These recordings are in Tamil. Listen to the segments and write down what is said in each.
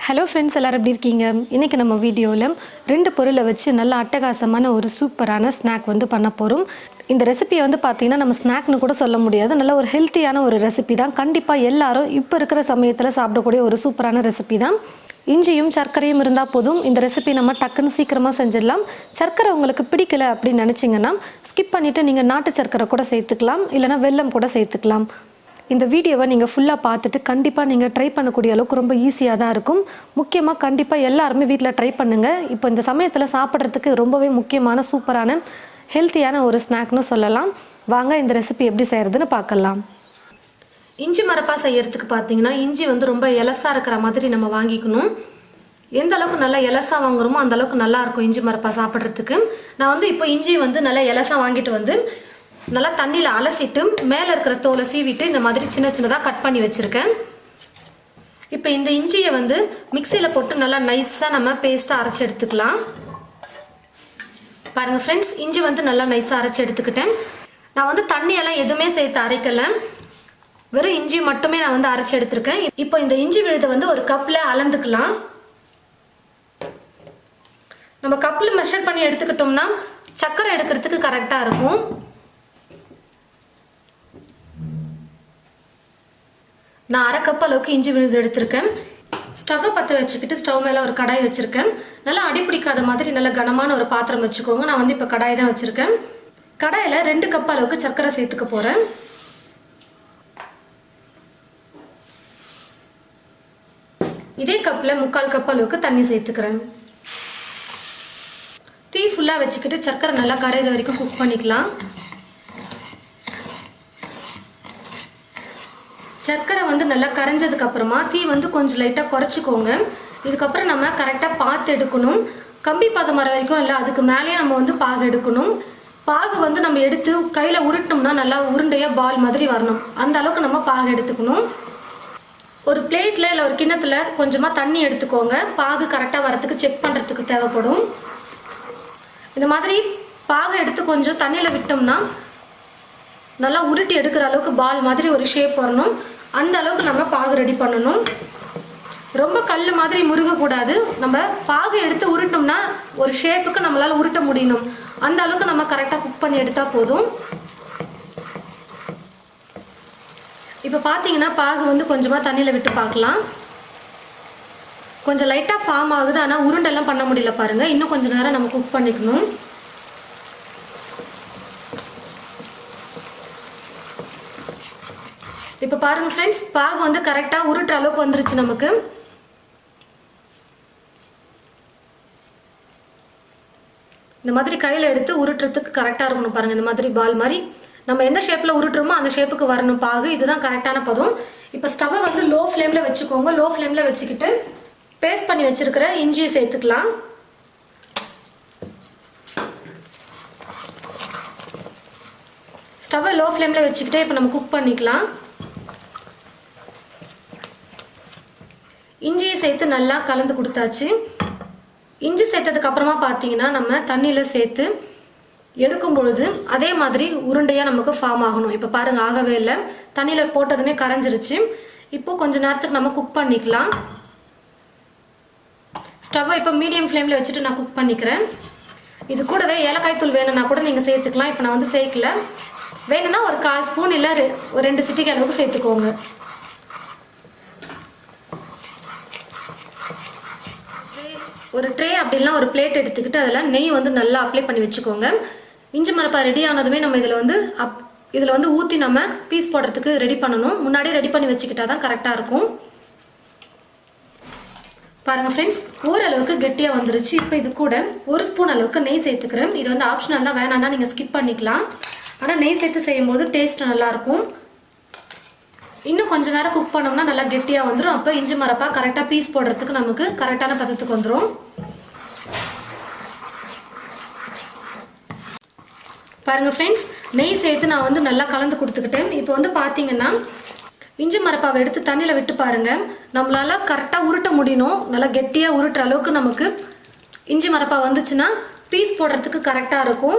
ஹலோ ஃப்ரெண்ட்ஸ், எல்லோரும் எப்படி இருக்கீங்க? இன்றைக்கி நம்ம வீடியோவில் 2 பொருளை வச்சு நல்ல அட்டகாசமான ஒரு சூப்பரான ஸ்நாக் பண்ண போகிறோம். இந்த ரெசிபியை பார்த்தீங்கன்னா நம்ம ஸ்நாக்னு கூட சொல்ல முடியாது. நல்ல ஒரு ஹெல்த்தியான ஒரு ரெசிபி தான். கண்டிப்பாக எல்லாரும் இப்போ இருக்கிற சமயத்தில் சாப்பிடக்கூடிய ஒரு சூப்பரான ரெசிபி தான். இஞ்சியும் சர்க்கரையும் இருந்தால் போதும். இந்த ரெசிபி நம்ம டக்குன்னு சீக்கிரமாக செஞ்சிடலாம். சர்க்கரை உங்களுக்கு பிடிக்கல அப்படின்னு நினச்சிங்கன்னா ஸ்கிப் பண்ணிவிட்டு நீங்கள் நாட்டு சர்க்கரை கூட சேர்த்துக்கலாம், இல்லைனா வெல்லம் கூட சேர்த்துக்கலாம். இந்த வீடியோவை நீங்கள் ஃபுல்லாக பார்த்துட்டு கண்டிப்பாக நீங்கள் ட்ரை பண்ணக்கூடிய அளவுக்கு ரொம்ப ஈஸியாக தான் இருக்கும். முக்கியமாக கண்டிப்பாக எல்லாருமே வீட்டில் ட்ரை பண்ணுங்கள். இப்போ இந்த சமயத்தில் சாப்பிட்றதுக்கு ரொம்பவே முக்கியமான சூப்பரான ஹெல்த்தியான ஒரு ஸ்நாக்னு சொல்லலாம். வாங்க இந்த ரெசிபி எப்படி செய்கிறதுன்னு பார்க்கலாம். இஞ்சி மரப்பா செய்யறதுக்கு பார்த்தீங்கன்னா இஞ்சி ரொம்ப எலசாக இருக்கிற மாதிரி நம்ம வாங்கிக்கணும். எந்த அளவுக்கு நல்லா எலசாக வாங்குறோமோ அந்த அளவுக்கு நல்லா இருக்கும் இஞ்சி மரப்பா சாப்பிட்றதுக்கு. நான் இப்போ இஞ்சி நல்லா எலசாக வாங்கிட்டு நல்லா தண்ணியில் அலசிட்டு மேலே இருக்கிற தோலை சீவிட்டு இந்த மாதிரி சின்ன சின்னதாக கட் பண்ணி வச்சுருக்கேன். இப்போ இந்த இஞ்சியை மிக்சியில் போட்டு நல்லா நைஸாக நம்ம பேஸ்ட்டாக அரைச்சி எடுத்துக்கலாம். பாருங்கள் ஃப்ரெண்ட்ஸ், இஞ்சி நல்லா நைஸாக அரைச்சி எடுத்துக்கிட்டேன். நான் தண்ணியெல்லாம் எதுவுமே சேர்த்து அரைக்கலை, வெறும் இஞ்சி மட்டுமே நான் அரைச்சி எடுத்துருக்கேன். இப்போ இந்த இஞ்சி விழுதை ஒரு கப்பில் அளந்துக்கலாம். நம்ம கப்பில் மெஷர் பண்ணி எடுத்துக்கிட்டோம்னா சர்க்கரை எடுக்கிறதுக்கு கரெக்டாக இருக்கும். நான் அரை கப் அளவுக்கு இஞ்சி விழுது எடுத்திருக்கேன். ஸ்டவ்வை பற்ற வச்சுக்கிட்டு ஸ்டவ் மேலே ஒரு கடாய் வச்சுருக்கேன். நல்லா அடிப்பிடிக்காத மாதிரி நல்ல கனமான ஒரு பாத்திரம் வச்சுக்கோங்க. நான் இப்போ கடாய் தான் வச்சுருக்கேன். கடாயில் 2 கப் அளவுக்கு சர்க்கரை சேர்த்துக்க போகிறேன். இதே கப்பில் 3/4 கப் அளவுக்கு தண்ணி சேர்த்துக்கிறேன். தீ ஃபுல்லாக வச்சுக்கிட்டு சர்க்கரை நல்லா கரையிற வரைக்கும் குக் பண்ணிக்கலாம். சர்க்கரை நல்லா கரைஞ்சதுக்கு அப்புறமா தீ கொஞ்சம் லைட்டாக குறைச்சிக்கோங்க. இதுக்கப்புறம் நம்ம கரெக்டாக பார்த்து எடுக்கணும். கம்பி பதம் வர வரைக்கும் இல்லை, அதுக்கு மேலேயே நம்ம பாகு எடுக்கணும். பாகு நம்ம எடுத்து கையில் உருட்டினோம்னா நல்லா உருண்டையாக பால் மாதிரி வரணும். அந்த அளவுக்கு நம்ம பாகு எடுத்துக்கணும். ஒரு பிளேட்டில் இல்லை ஒரு கிண்ணத்தில் கொஞ்சமாக தண்ணி எடுத்துக்கோங்க. பாகு கரெக்டாக வரத்துக்கு செக் பண்ணுறதுக்கு தேவைப்படும். இந்த மாதிரி பாகு எடுத்து கொஞ்சம் தண்ணியில் விட்டோம்னா நல்லா உருட்டி எடுக்கிற அளவுக்கு பால் மாதிரி ஒரு ஷேப் வரணும். அந்த அளவுக்கு நம்ம பாகு ரெடி பண்ணணும். ரொம்ப கல் மாதிரி முருகக்கூடாது. நம்ம பாகு எடுத்து உருட்டோம்னா ஒரு ஷேப்புக்கு நம்மளால் உருட்ட முடியணும். அந்த அளவுக்கு நம்ம கரெக்டாக குக் பண்ணி எடுத்தால் போதும். இப்போ பார்த்தீங்கன்னா பாகு கொஞ்சமாக தண்ணியில் விட்டு பார்க்கலாம். கொஞ்சம் லைட்டாக ஃபார்ம் ஆகுது, ஆனால் உருண்டெல்லாம் பண்ண முடியல பாருங்கள். இன்னும் கொஞ்சம் நேரம் நம்ம குக் பண்ணிக்கணும். இப்போ பாருங்கள் ஃப்ரெண்ட்ஸ், பாகு கரெக்டாக உருட்டுற அளவுக்கு வந்துருச்சு நமக்கு. இந்த மாதிரி கையில் எடுத்து உருட்டுறதுக்கு கரெக்டாக இருக்கணும் பாருங்கள். இந்த மாதிரி பால் மாதிரி நம்ம எந்த ஷேப்பில் உருட்டுறோமோ அந்த ஷேப்புக்கு வரணும் பாகு. இதுதான் கரெக்டான பதம். இப்போ ஸ்டவ்வை லோ ஃப்ளேமில் வச்சுக்கோங்க. லோ ஃப்ளேமில் வச்சுக்கிட்டு பேஸ்ட் பண்ணி வச்சுருக்கிற இஞ்சியை சேர்த்துக்கலாம். ஸ்டவ்வை லோ ஃப்ளேமில் வச்சுக்கிட்டே இப்போ நம்ம குக் பண்ணிக்கலாம். இஞ்சியை சேர்த்து நல்லா கலந்து கொடுத்தாச்சு. இஞ்சி சேர்த்ததுக்கு அப்புறமா பார்த்தீங்கன்னா நம்ம தண்ணியில் சேர்த்து எடுக்கும் பொழுது அதே மாதிரி உருண்டையாக நமக்கு ஃபார்ம் ஆகணும். இப்போ பாருங்கள், ஆகவே இல்லை. தண்ணியில் போட்டதுமே கரைஞ்சிருச்சு. இப்போது கொஞ்சம் நேரத்துக்கு நம்ம குக் பண்ணிக்கலாம். ஸ்டவ்வை இப்போ மீடியம் ஃப்ளேமில் வச்சுட்டு நான் குக் பண்ணிக்கிறேன். இது கூடவே ஏலக்காய் தூள் வேணும்னா கூட நீங்கள் சேர்த்துக்கலாம். இப்போ நான் சேர்க்கல. வேணும்னா ஒரு 1/4 ஸ்பூன் இல்லை ஒரு 2 சிட்டிகை அளவுக்கு சேர்த்துக்கோங்க. ஒரு ட்ரே அப்படின்னா ஒரு பிளேட் எடுத்துக்கிட்டு அதில் நெய் நல்லா அப்ளை பண்ணி வச்சுக்கோங்க. இஞ்சி மரப்பா ரெடி ஆனதுமே நம்ம இதில் ஊற்றி நம்ம பீஸ் போடுறதுக்கு ரெடி பண்ணணும். முன்னாடியே ரெடி பண்ணி வச்சுக்கிட்டா தான் கரெக்டாக இருக்கும். பாருங்கள் ஃப்ரெண்ட்ஸ், ஓரளவுக்கு கெட்டியாக வந்துருச்சு. இப்போ இது கூட 1 ஸ்பூன் அளவுக்கு நெய் சேர்த்துக்கிறேன். இது ஆப்ஷனல் தான், வேணான்னா நீங்கள் ஸ்கிப் பண்ணிக்கலாம். ஆனால் நெய் சேர்த்து செய்யும்போது டேஸ்ட் நல்லாயிருக்கும். இன்னும் கொஞ்சம் நேரம் குக் பண்ணோம்னா நல்லா கெட்டியாக வந்துடும். அப்போ இஞ்சி மரப்பா கரெக்டாக பீஸ் போடுறதுக்கு நமக்கு கரெக்டான பதத்துக்கு வந்துடும். பாருங்கள் ஃப்ரெண்ட்ஸ், நெய் சேர்த்து நான் நல்லா கலந்து கொடுத்துக்கிட்டேன். இப்போ பார்த்தீங்கன்னா இஞ்சி மரப்பாவை எடுத்து தண்ணியில் விட்டு பாருங்கள். நம்மளால் கரெக்டாக உருட்ட முடியணும். நல்லா கெட்டியாக உருட்டுற அளவுக்கு நமக்கு இஞ்சி மரப்பா வந்துச்சுன்னா பீஸ் போடுறதுக்கு கரெக்டாக இருக்கும்.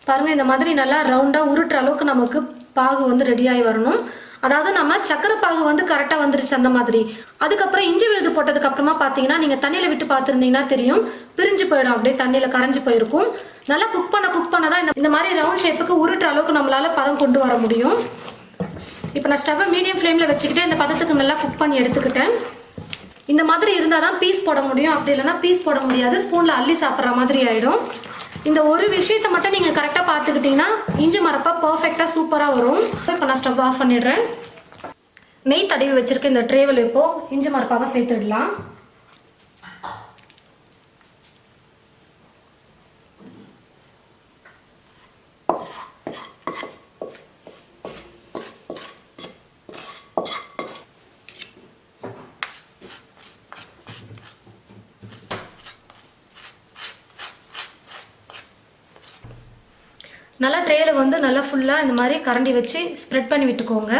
பாருங்கள், இந்த மாதிரி நல்லா ரவுண்டாக உருட்டுற அளவுக்கு நமக்கு பாகு ரெடியாகி வரணும். அதாவது நம்ம சக்கரை பாகு வந்து கரெக்டாக வந்துருச்சு அந்த மாதிரி. அதுக்கப்புறம் இஞ்சி விழுது போட்டதுக்கு அப்புறமா பார்த்தீங்கன்னா நீங்கள் தண்ணியில் விட்டு பார்த்துருந்தீங்கன்னா தெரியும், பிரிஞ்சு போயிடும், அப்படியே தண்ணியில் கரைஞ்சி போயிருக்கும். நல்லா குக் பண்ண தான் இந்த மாதிரி ரவுண்ட் ஷேப்புக்கு உருட்டுற அளவுக்கு நம்மளால பதம் கொண்டு வர முடியும். இப்போ நான் ஸ்டவ்வை மீடியம் ஃப்ளேமில் வச்சுக்கிட்டு இந்த பதத்துக்கு நல்லா குக் பண்ணி எடுத்துக்கிட்டேன். இந்த மாதிரி இருந்தால் தான் பீஸ் போட முடியும், அப்படி இல்லைன்னா பீஸ் போட முடியாது, ஸ்பூனில் அள்ளி சாப்பிட்ற மாதிரி ஆகிடும். இந்த ஒரு விஷயத்தை மட்டும் நீங்கள் கரெக்டாக பார்த்துக்கிட்டிங்கன்னா இஞ்சி மரப்பா பர்ஃபெக்டாக சூப்பராக வரும். இப்போ நான் ஸ்டவ் ஆஃப் பண்ணிடுறேன். நெய் தடவி வச்சுருக்க இந்த ட்ரேவில் இப்போது இஞ்சி மரப்பாவை சேர்த்துடலாம். நல்லா ட்ரேயில் வந்து நல்லா ஃபுல்லாக இந்த மாதிரி கரண்டி வச்சு ஸ்ப்ரெட் பண்ணி விட்டுக்கோங்க.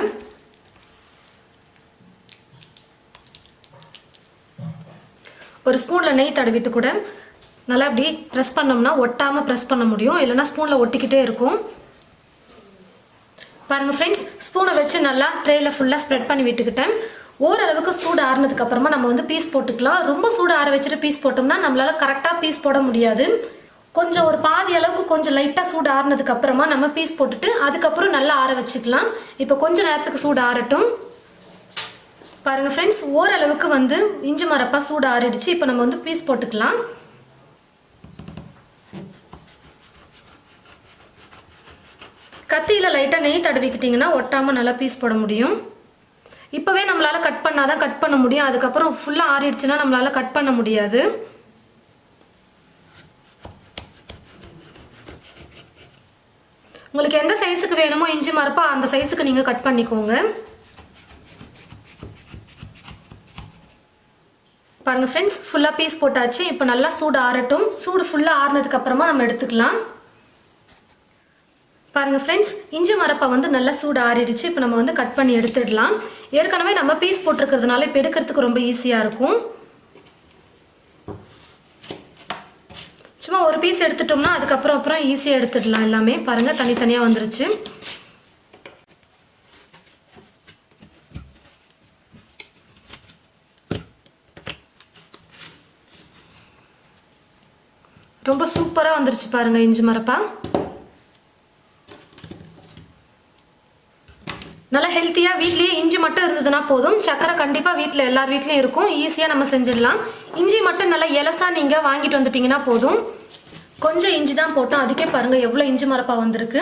ஒரு ஸ்பூனில் நெய் தடவிட்டு கூட நல்லா அப்படி ப்ரெஸ் பண்ணோம்னா ஒட்டாமல் ப்ரெஸ் பண்ண முடியும், இல்லைனா ஸ்பூனில் ஒட்டிக்கிட்டே இருக்கும். பாருங்கள் ஃப்ரெண்ட்ஸ், ஸ்பூனை வச்சு நல்லா ட்ரேயில் ஃபுல்லாக ஸ்ப்ரெட் பண்ணி விட்டுக்கிட்டேன். ஓரளவுக்கு சூடு ஆறுனதுக்கு அப்புறமா நம்ம வந்து பீஸ் போட்டுக்கலாம். ரொம்ப சூடு ஆற வச்சுட்டு பீஸ் போட்டோம்னா நம்மளால கரெக்டாக பீஸ் போட முடியாது. கொஞ்சம் ஒரு பாதி அளவுக்கு கொஞ்சம் லைட்டாக சூடு ஆறுனதுக்கு அப்புறமா நம்ம பீஸ் போட்டுட்டு அதுக்கப்புறம் நல்லா ஆற வச்சுக்கலாம். இப்போ கொஞ்சம் நேரத்துக்கு சூடு ஆறட்டும். பாருங்க ஃப்ரெண்ட்ஸ், ஓரளவுக்கு வந்து இஞ்சி மரப்பா சூடு ஆறிடுச்சு. இப்போ நம்ம வந்து பீஸ் போட்டுக்கலாம். கத்தியில் லைட்டாக நெய் தடவிக்கிட்டிங்கன்னா ஒட்டாமல் நல்லா பீஸ் போட முடியும். இப்போவே நம்மளால் கட் பண்ணாதான் கட் பண்ண முடியும், அதுக்கப்புறம் ஃபுல்லாக ஆறிடுச்சுன்னா நம்மளால் கட் பண்ண முடியாது. உங்களுக்கு எந்த சைஸுக்கு வேணுமோ இஞ்சி மரப்பா அந்த சைஸுக்கு நீங்கள் கட் பண்ணிக்கோங்க. பாருங்கள் ஃப்ரெண்ட்ஸ், ஃபுல்லாக பீஸ் போட்டாச்சு. இப்போ நல்லா சூடு ஆறட்டும். சூடு ஃபுல்லாக ஆறுனதுக்கு அப்புறமா நம்ம எடுத்துக்கலாம். பாருங்கள் ஃப்ரெண்ட்ஸ், இஞ்சி மரப்பா வந்து நல்லா சூடு ஆறிடுச்சு. இப்போ நம்ம வந்து கட் பண்ணி எடுத்துடலாம். ஏற்கனவே நம்ம பீஸ் போட்டிருக்கிறதுனால இப்போ எடுக்கிறதுக்கு ரொம்ப ஈஸியாக இருக்கும். சும்மா ஒரு பீஸ் எடுத்துட்டோம்னா அதுக்கப்புறம் ஈஸியாக எடுத்துடலாம் எல்லாமே. பாருங்கள், தனித்தனியாக வந்துருச்சு. ரொம்ப சூப்பராக வந்துருச்சு பாருங்கள் இஞ்சி மரப்பா. நல்லா ஹெல்த்தியாக வீட்லேயே இஞ்சி மட்டும் இருந்ததுன்னா போதும். சக்கரை கண்டிப்பாக வீட்டில் எல்லார் வீட்லேயும் இருக்கும், ஈஸியாக நம்ம செஞ்சிடலாம். இஞ்சி மட்டும் நல்லா எலசாக நீங்கள் வாங்கிட்டு வந்துட்டிங்கன்னா போதும். கொஞ்சம் இஞ்சி தான் போட்டோம், அதுக்கே பாருங்கள் எவ்வளோ இஞ்சி மரப்பா வந்திருக்கு.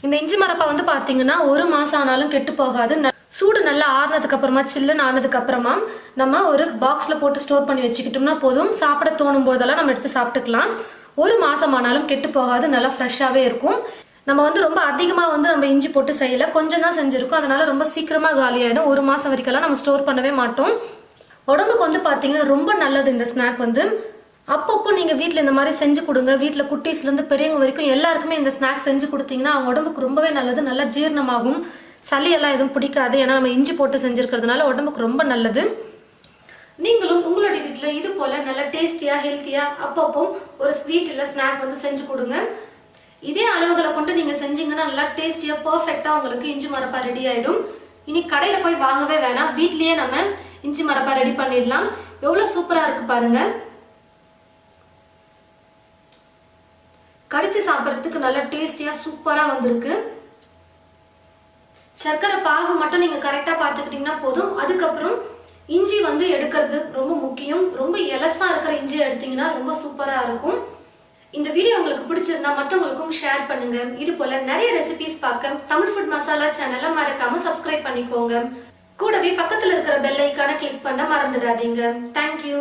இந்த இஞ்சி மரப்பா வந்து பார்த்தீங்கன்னா 1 மாதம் ஆனாலும் கெட்டு போகாது. சூடு நல்லா ஆறுனதுக்கப்புறமா சில்லுன்னு ஆனதுக்கப்புறமா நம்ம ஒரு பாக்ஸில் போட்டு ஸ்டோர் பண்ணி வச்சுக்கிட்டோம்னா போதும். சாப்பிட தோணும் போதெல்லாம் நம்ம எடுத்து சாப்பிட்டுக்கலாம். 1 மாதம் ஆனாலும் கெட்டு போகாது, நல்லா ஃப்ரெஷ்ஷாகவே இருக்கும். நம்ம வந்து ரொம்ப அதிகமாக வந்து நம்ம இஞ்சி போட்டு செய்யலை, கொஞ்சம் தான் செஞ்சுருக்கோம். அதனால் ரொம்ப சீக்கிரமாக காலியாகிடும். 1 மாதம் வரைக்கும்லாம் நம்ம ஸ்டோர் பண்ணவே மாட்டோம். உடம்புக்கு வந்து பார்த்தீங்கன்னா ரொம்ப நல்லது இந்த ஸ்நாக் வந்து. அப்பப்போ நீங்கள் வீட்டில் இந்த மாதிரி செஞ்சு கொடுங்க. வீட்டில் குட்டீஸ்லேருந்து பெரியவங்க வரைக்கும் எல்லாருக்குமே இந்த ஸ்நாக் செஞ்சு கொடுத்தீங்கன்னா அவங்க உடம்புக்கு ரொம்பவே நல்லது. நல்லா ஜீரணமாகும், சளியெல்லாம் எதுவும் பிடிக்காது. ஏன்னா நம்ம இஞ்சி போட்டு செஞ்சுருக்கிறதுனால உடம்புக்கு ரொம்ப நல்லது. நீங்களும் உங்களுடைய வீட்டில் இது போல் நல்லா டேஸ்டியாக ஹெல்த்தியாக அப்பப்போ ஒரு ஸ்வீட் இல்லை ஸ்நாக் வந்து செஞ்சு கொடுங்க. இதே அளவுகளை கொண்டு நீங்கள் செஞ்சீங்கன்னா நல்லா டேஸ்டியாக பர்ஃபெக்டாக உங்களுக்கு இஞ்சி மரப்பா ரெடி ஆகிடும். இனி கடையில் போய் வாங்கவே வேணாம், வீட்லேயே நம்ம இஞ்சி மரப்பா ரெடி பண்ணிடலாம். எவ்வளோ சூப்பராக இருக்குது பாருங்கள். கடிச்சு சாப்பிட்றதுக்கு நல்லா டேஸ்டியாக சூப்பராக வந்திருக்கு. சர்க்கரை பாகு மட்டும் நீங்கள் கரெக்டாக பார்த்துக்கிட்டிங்கன்னா போதும். அதுக்கப்புறம் இஞ்சி வந்து எடுக்கிறது ரொம்ப முக்கியம். ரொம்ப எலசாக இருக்கிற இஞ்சியை எடுத்தீங்கன்னா ரொம்ப சூப்பராக இருக்கும். இந்த வீடியோ உங்களுக்கு பிடிச்சிருந்தா மற்றவங்களுக்கும் ஷேர் பண்ணுங்க. இது போல நிறைய ரெசிபிஸ் பார்க்க தமிழ் ஃபுட் மசாலா சேனலை மறக்காம சப்ஸ்கிரைப் பண்ணிக்கோங்க. கூடவே பக்கத்தில் இருக்கிற பெல் ஐக்கானை கிளிக் பண்ண மறந்துடாதீங்க. தேங்க்யூ.